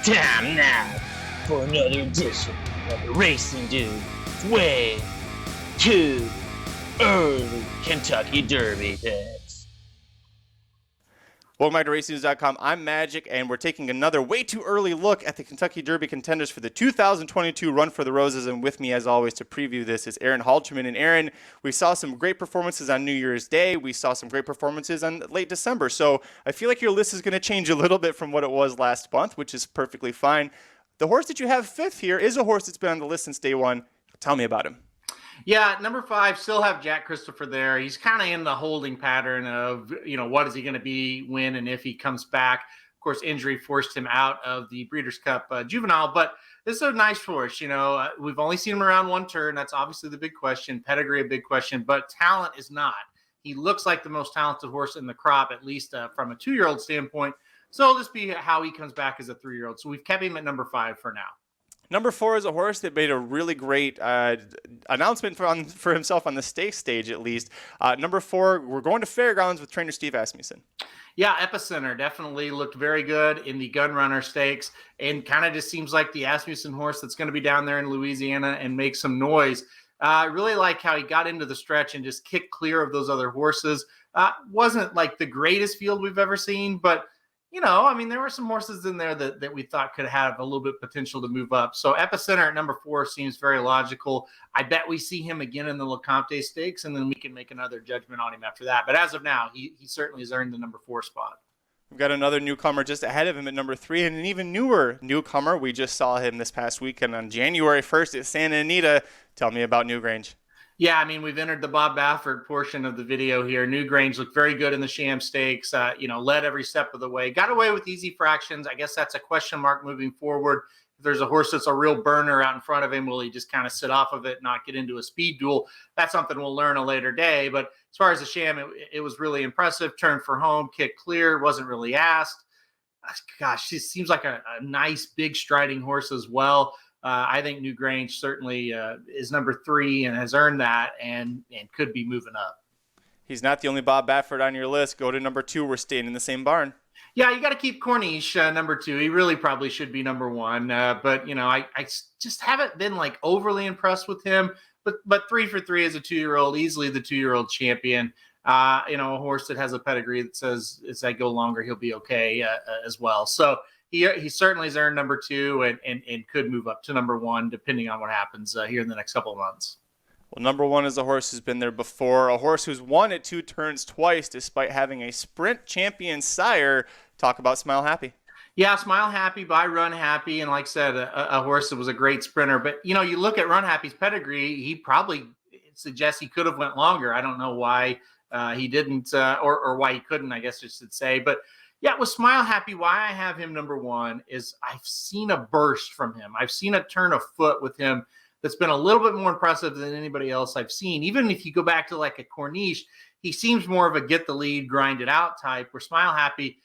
Time now for another edition of the Racing Dude Way Too Early Kentucky Derby picks. Welcome back to RacingNews.com. I'm Magic, and we're taking another way too early look at the Kentucky Derby contenders for the 2022 Run for the Roses. And with me, as always, to preview this is Aaron Halterman. And Aaron, we saw some great performances on New Year's Day. We saw some great performances on late December. So I feel like your list is going to change a little bit from what it was last month, which is perfectly fine. The horse that you have fifth here is a horse that's been on the list since day one. Tell me about him. Yeah, number 5, still have Jack Christopher there. He's kind of in the holding pattern of, what is he going to be when and if he comes back. Of course, injury forced him out of the Breeders' Cup Juvenile, but this is a nice horse. We've only seen him around one turn. That's obviously the big question. Pedigree, a big question, but talent is not. He looks like the most talented horse in the crop, at least from a 2-year-old standpoint. So it'll just be how he comes back as a 3-year-old. So we've kept him at number 5 for now. Number 4 is a horse that made a really great announcement for himself on the stakes stage, at least. Number 4, we're going to Fairgrounds with trainer Steve Asmussen. Yeah, Epicenter definitely looked very good in the Gun Runner Stakes, and kind of just seems like the Asmussen horse that's going to be down there in Louisiana and make some noise. I really like how he got into the stretch and just kicked clear of those other horses. Wasn't like the greatest field we've ever seen, but there were some horses in there that we thought could have a little bit potential to move up. So Epicenter at number 4 seems very logical. I bet we see him again in the LeCompte Stakes, and then we can make another judgment on him after that. But as of now, he certainly has earned the number 4 spot. We've got another newcomer just ahead of him at number 3, and an even newer newcomer. We just saw him this past weekend on January 1st at Santa Anita. Tell me about Newgrange. Yeah, we've entered the Bob Baffert portion of the video here. Newgrange looked very good in the Sham Stakes, led every step of the way. Got away with easy fractions. I guess that's a question mark moving forward. If there's a horse that's a real burner out in front of him, will he just kind of sit off of it, not get into a speed duel? That's something we'll learn a later day. But as far as the Sham, it was really impressive. Turned for home, kicked clear, wasn't really asked. Gosh, she seems like a nice, big striding horse as well. I think Newgrange certainly is number 3 and has earned that and could be moving up. He's not the only Bob Baffert on your list. Go to number 2. We're staying in the same barn. Yeah, you got to keep Corniche number 2. He really probably should be number 1. But, I just haven't been overly impressed with him. But 3 for 3 as a 2-year-old, easily the 2-year-old champion. A horse that has a pedigree that says as I go longer, he'll be okay as well. So he certainly has earned number 2 and could move up to number 1 depending on what happens here in the next couple of months. Well, number 1 is a horse who's been there before, a horse who's won at 2 turns twice despite having a sprint champion sire. Talk about Smile Happy. Yeah, Smile Happy by Run Happy. And like I said, a horse that was a great sprinter. But, you look at Run Happy's pedigree, he probably suggests he could have went longer. I don't know why he didn't or why he couldn't, I guess I should say. But yeah, with Smile Happy, why I have him number 1 is I've seen a burst from him. I've seen a turn of foot with him that's been a little bit more impressive than anybody else I've seen. Even if you go back to like a Corniche, he seems more of a get the lead, grind it out type, where Smile Happy,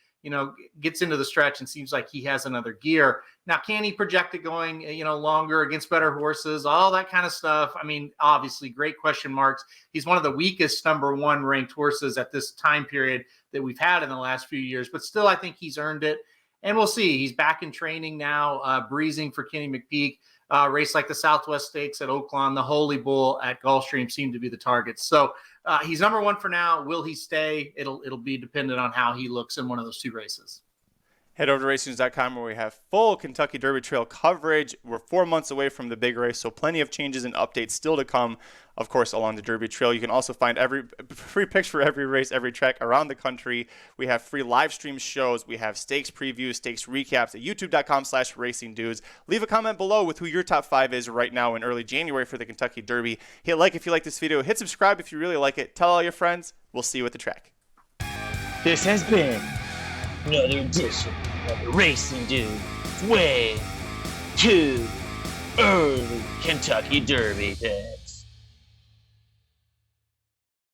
gets into the stretch and seems like he has another gear. Now, can he project it going, longer against better horses, all that kind of stuff? Obviously, great question marks. He's one of the weakest number 1 ranked horses at this time period that we've had in the last few years, but still, I think he's earned it. And we'll see. He's back in training now, breezing for Kenny McPeak. Race like the Southwest Stakes at Oaklawn, the Holy Bull at Gulfstream seem to be the targets. So he's number 1 for now. Will he stay? It'll be dependent on how he looks in one of those 2 races. Head over to RacingNews.com where we have full Kentucky Derby Trail coverage. We're 4 months away from the big race, so plenty of changes and updates still to come, of course, along the Derby Trail. You can also find every free picks for every race, every track around the country. We have free live stream shows. We have stakes previews, stakes recaps at youtube.com/racingdudes. Leave a comment below with who your top 5 is right now in early January for the Kentucky Derby. Hit like if you like this video. Hit subscribe if you really like it. Tell all your friends. We'll see you at the track. This has been another edition of the Racing Dude Way Too Early Kentucky Derby picks.